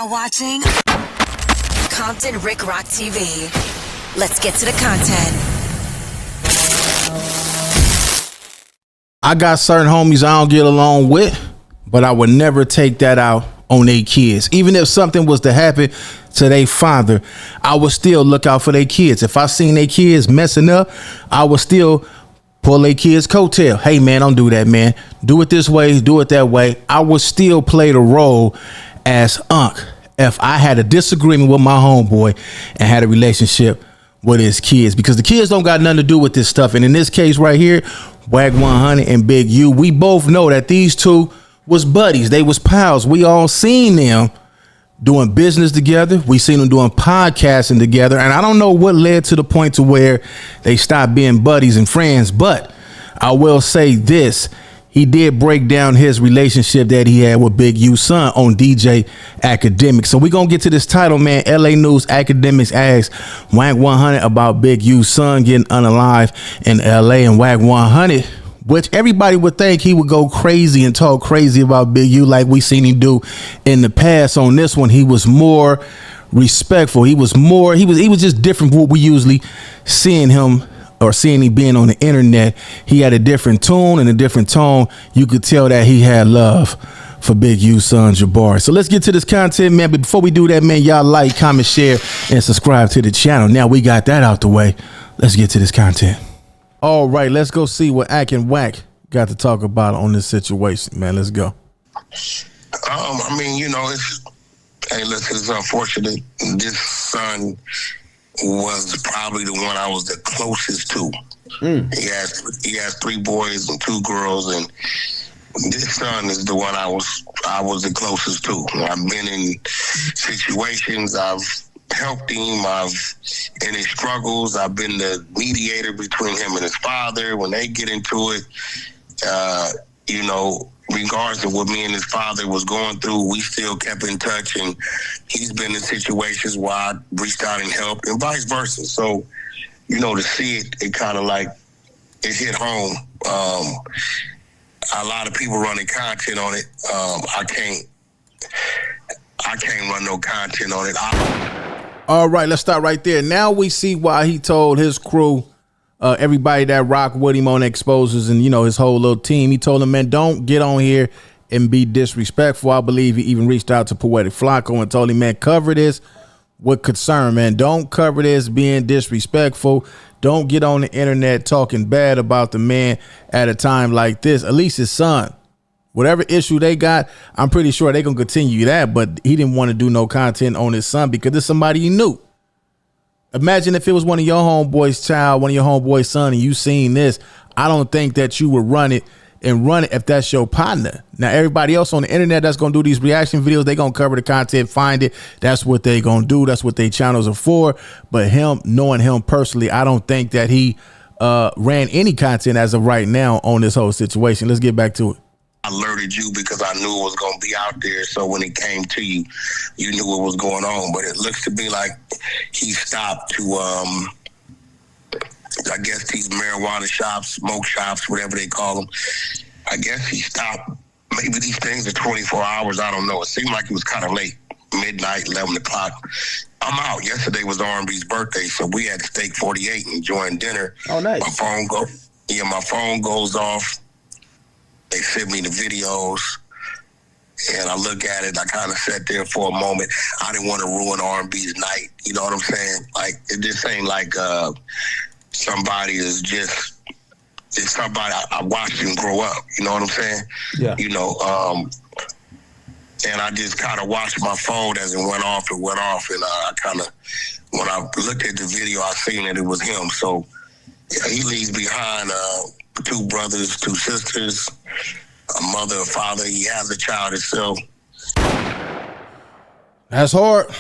now watching Compton Rick Rock TV. Let's get to the content. I got certain homies I don't get along with, but I would never take that out on their kids. Even if something was to happen to their father, I would still look out for their kids. If I seen their kids messing up, I would still pull their kids' coattail. Hey man, don't do that, man. Do it this way, do it that way. I would still play the role as Unc if I had a disagreement with my homeboy and had a relationship with his kids, because the kids don't got nothing to do with this stuff. And in this case right here, Wack 100 and Big U, we both know that these two was buddies. They was pals. We all seen them doing business together. We seen them doing podcasting together. And I don't know what led to the point to where they stopped being buddies and friends. But I will say this. He did break down his relationship that he had with Big U's son on DJ Academics. So we're going to get to this title, man. LA News Academics asks Wack 100 about Big U's son getting unalive in LA. And Wack 100, which everybody would think he would go crazy and talk crazy about Big U like we seen him do in the past. On this one, he was more respectful. He was just different from what we usually seeing him or seeing him being on the internet. He had a different tune and a different tone. You could tell that he had love for Big U's son, Jabari. So let's get to this content, man. But before we do that, man, y'all like, comment, share, and subscribe to the channel. Now we got that out the way. Let's get to this content. All right, let's go see what Ack and Wack got to talk about on this situation, man. Let's go. I mean, you know, listen, it's unfortunate. This son was probably the one I was the closest to. He has 3 boys and 2 girls, and this son is the one I was the closest to. I've been in situations, I've helped him, in his struggles, I've been the mediator between him and his father. When they get into it, you know, regardless of what me and his father was going through, we still kept in touch, and he's been in situations where I reached out and helped, and vice versa. So, you know, to see it kind of like it hit home. A lot of people running content on it. I can't run no content on it. All right, let's start right there. Now we see why he told his crew, everybody that rock with him on Exposures and, you know, his whole little team, he told them, man, don't get on here and be disrespectful. I believe he even reached out to Poetic Flacco and told him, man, cover this with concern, man. Don't cover this being disrespectful. Don't get on the internet talking bad about the man at a time like this. At least his son, whatever issue they got, I'm pretty sure they gonna continue that, but he didn't want to do no content on his son because it's somebody he knew. Imagine if it was one of your homeboys' child, one of your homeboys' son, and you seen this. I don't think that you would run it if that's your partner. Now, everybody else on the internet that's going to do these reaction videos, they going to cover the content, find it. That's what they going to do. That's what their channels are for. But him, knowing him personally, I don't think that he ran any content as of right now on this whole situation. Let's get back to it. I alerted you because I knew it was going to be out there. So when it came to you, you knew what was going on. But it looks to me like he stopped to, I guess these marijuana shops, smoke shops, whatever they call them. I guess he stopped. Maybe these things are 24 hours. I don't know. It seemed like it was kind of late, midnight, 11 o'clock. I'm out. Yesterday was R&B's birthday, so we had Steak 48 and enjoying dinner. Oh, nice. My phone goes off. They sent me the videos, and I look at it. I kind of sat there for a moment. I didn't want to ruin R&B's night. You know what I'm saying? Like, it just ain't like somebody is just, it's somebody I watched him grow up. You know what I'm saying? Yeah. You know, and I just kind of watched my phone as it went off. And I kind of, when I looked at the video, I seen that it was him. So yeah, he leaves behind 2 brothers, 2 sisters, a mother, a father. He has a child himself. That's hard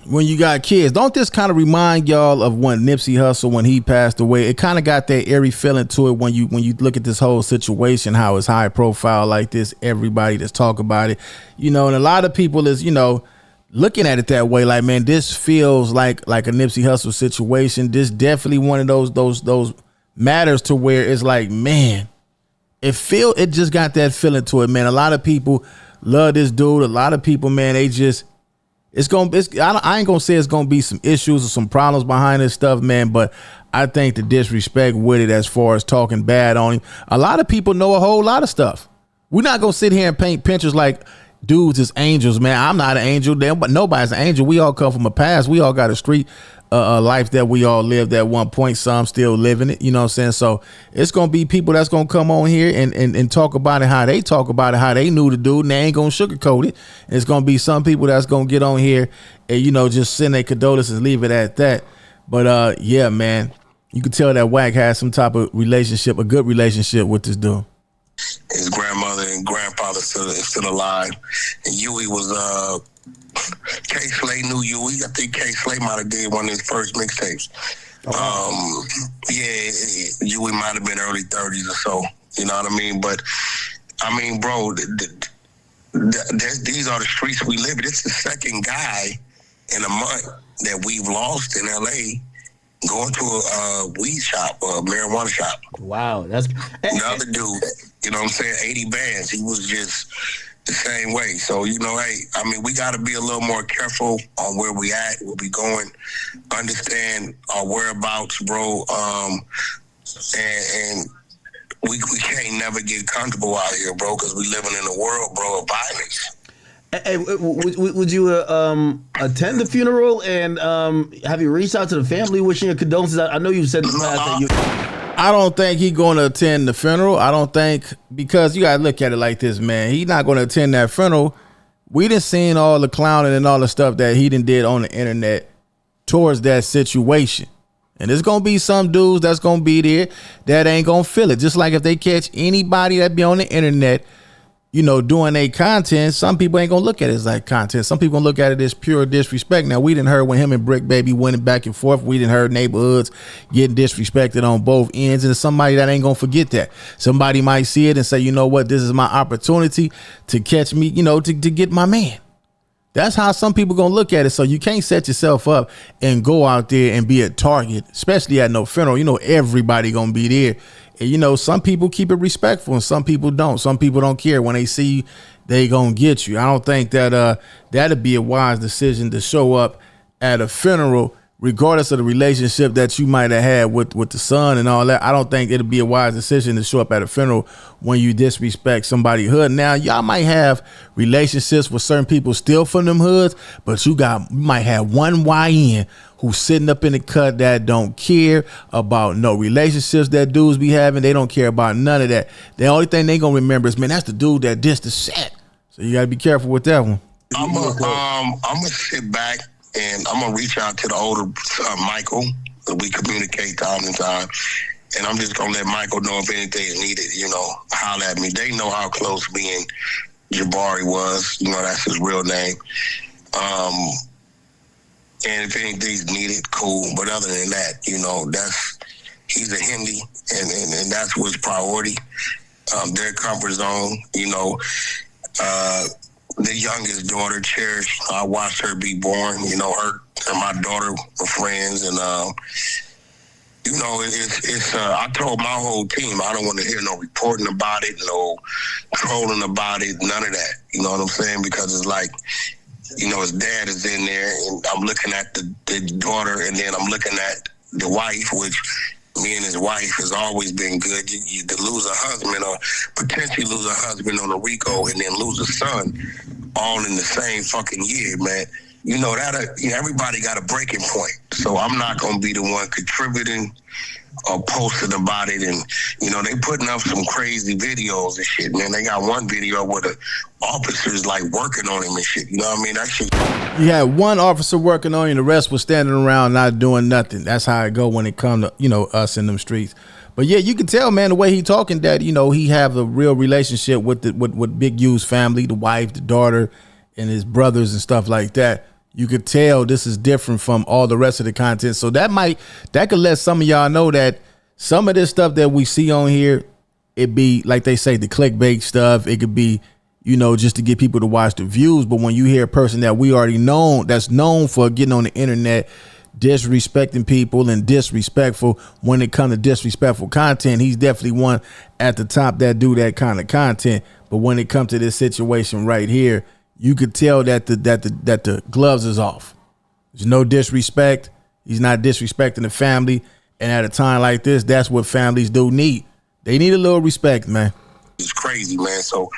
when you got kids. Don't this kind of remind y'all of when Nipsey Hussle, when he passed away? It kind of got that eerie feeling to it when you look at this whole situation, how it's high profile like this, everybody that's talk about it, you know, and a lot of people is, you know, looking at it that way, like, man, this feels like a Nipsey Hussle situation. This definitely one of those matters to where it's like, man, it just got that feeling to it, man. A lot of people love this dude. A lot of people, man, they just I ain't gonna say it's gonna be some issues or some problems behind this stuff, man. But I think the disrespect with it, as far as talking bad on him, a lot of people know a whole lot of stuff. We're not gonna sit here and paint pictures like dudes is angels, man. I'm not an angel, but nobody's an angel. We all come from a past. We all got a street life that we all lived at one point. Some still living it, you know what I'm saying? So it's gonna be people that's gonna come on here and talk about it, how they talk about it, how they knew the dude, and they ain't gonna sugarcoat it. It's gonna be some people that's gonna get on here and, you know, just send their condolences and leave it at that. But yeah, man, you can tell that Wack has some type of relationship, a good relationship with this dude. His grandmother and grandfather still alive, and Huey was K Slay knew Huey. I think K Slay might have did one of his first mixtapes. Yeah, Huey might have been early 30s or so. You know what I mean? But I mean, bro, these are the streets we live in. It's the second guy in a month that we've lost in LA going to a weed shop or a marijuana shop. Wow, that's another dude. You know what I'm saying? 80 bands. He was just the same way. So, you know, hey, I mean, we got to be a little more careful on where we at, where we going, understand our whereabouts, bro. And we can't never get comfortable out here, bro, because we living in a world, bro, of violence. Hey, would you attend the funeral, and have you reached out to the family wishing your condolences? I know you said in the past that you... I don't think he's going to attend the funeral. I don't think, because you got to look at it like this, man. He's not going to attend that funeral. We done seen all the clowning and all the stuff that he done did on the internet towards that situation. And there's going to be some dudes that's going to be there that ain't going to feel it. Just like if they catch anybody that be on the internet, you know, doing their content, some people ain't gonna look at it as like content. Some people gonna look at it as pure disrespect. Now, we didn't heard when him and Brick Baby went back and forth. We didn't heard neighborhoods getting disrespected on both ends, and somebody that ain't gonna forget that. Somebody might see it and say, you know what, this is my opportunity to catch me, you know, to get my man. That's how some people gonna look at it. So you can't set yourself up and go out there and be a target, especially at no funeral. You know, everybody gonna be there. And, you know, some people keep it respectful and some people don't. Some people don't care. When they see you, they gonna get you. I don't think that that'd be a wise decision to show up at a funeral, regardless of the relationship that you might have had with the son and all that. I don't think it'd be a wise decision to show up at a funeral when you disrespect somebody's hood. Now, y'all might have relationships with certain people still from them hoods, but you might have one YN who's sitting up in the cut that don't care about no relationships that dudes be having. They don't care about none of that. The only thing they gonna remember is, man, that's the dude that dissed the set. So you gotta be careful with that one. I'm gonna sit back and I'm gonna reach out to the older Michael. We communicate time and time, and I'm just gonna let Michael know if anything is needed. You know, holler at me. They know how close me and Jabari was. You know, that's his real name. And if anything's needed, cool. But other than that, you know, he's a Hindi, and that's what's priority. Their comfort zone, you know. The youngest daughter, Cherish, I watched her be born. You know, her and my daughter were friends, and you know, it's. I told my whole team I don't want to hear no reporting about it, no trolling about it, none of that. You know what I'm saying? Because it's like, you know, his dad is in there, and I'm looking at the daughter, and then I'm looking at the wife, which me and his wife has always been good. You to lose a husband or potentially lose a husband on a RICO and then lose a son all in the same fucking year, man. You know, everybody got a breaking point. So I'm not going to be the one contributing or posting about it. And, you know, they putting up some crazy videos and shit, man. They got one video where the officers like working on him and shit. You know what I mean? That shit. You had one officer working on you, and the rest was standing around not doing nothing. That's how it go when it come to, you know, us in them streets. But yeah, you can tell, man, the way he talking that, you know, he have a real relationship with Big U's family, the wife, the daughter, and his brothers and stuff like that. You could tell this is different from all the rest of the content. So that could let some of y'all know that some of this stuff that we see on here, it be, like they say, the clickbait stuff. It could be, you know, just to get people to watch the views. But when you hear a person that we already know, that's known for getting on the internet, disrespecting people and disrespectful when it comes to disrespectful content, he's definitely one at the top that do that kind of content. But when it comes to this situation right here, you could tell that the gloves is off. There's no disrespect. He's not disrespecting the family. And at a time like this, that's what families do need. They need a little respect, man. It's crazy, man. So,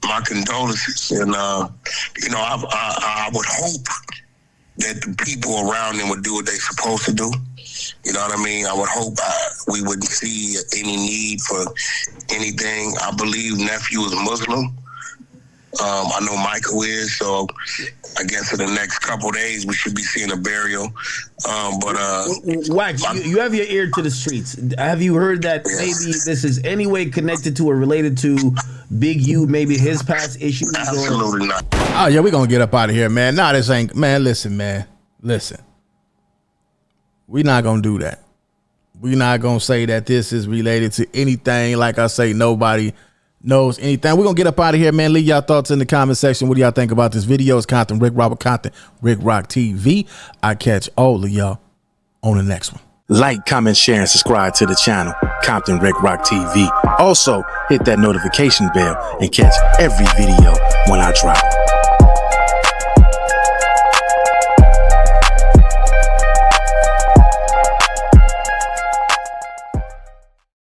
my condolences, and I would hope that the people around them would do what they're supposed to do. You know what I mean? I would hope we wouldn't see any need for anything. I believe nephew is Muslim. I know Michael is, so I guess in the next couple of days we should be seeing a burial. Wack, you have your ear to the streets. Have you heard that maybe this is any way connected to or related to Big U, maybe his past issues? Absolutely not. Oh, yeah, we're going to get up out of here, man. Nah, this ain't, man, listen, man. Listen. We're not going to do that. We're not going to say that this is related to anything. Like I say, nobody knows anything. We're going to get up out of here, man. Leave y'all thoughts in the comment section. What do y'all think about this video? It's Compton, Rick Robert Compton, Rick Rock TV. I catch all of y'all on the next one. Like, comment, share, and subscribe to the channel, Compton, Rick Rock TV. Also, hit that notification bell and catch every video when I drop.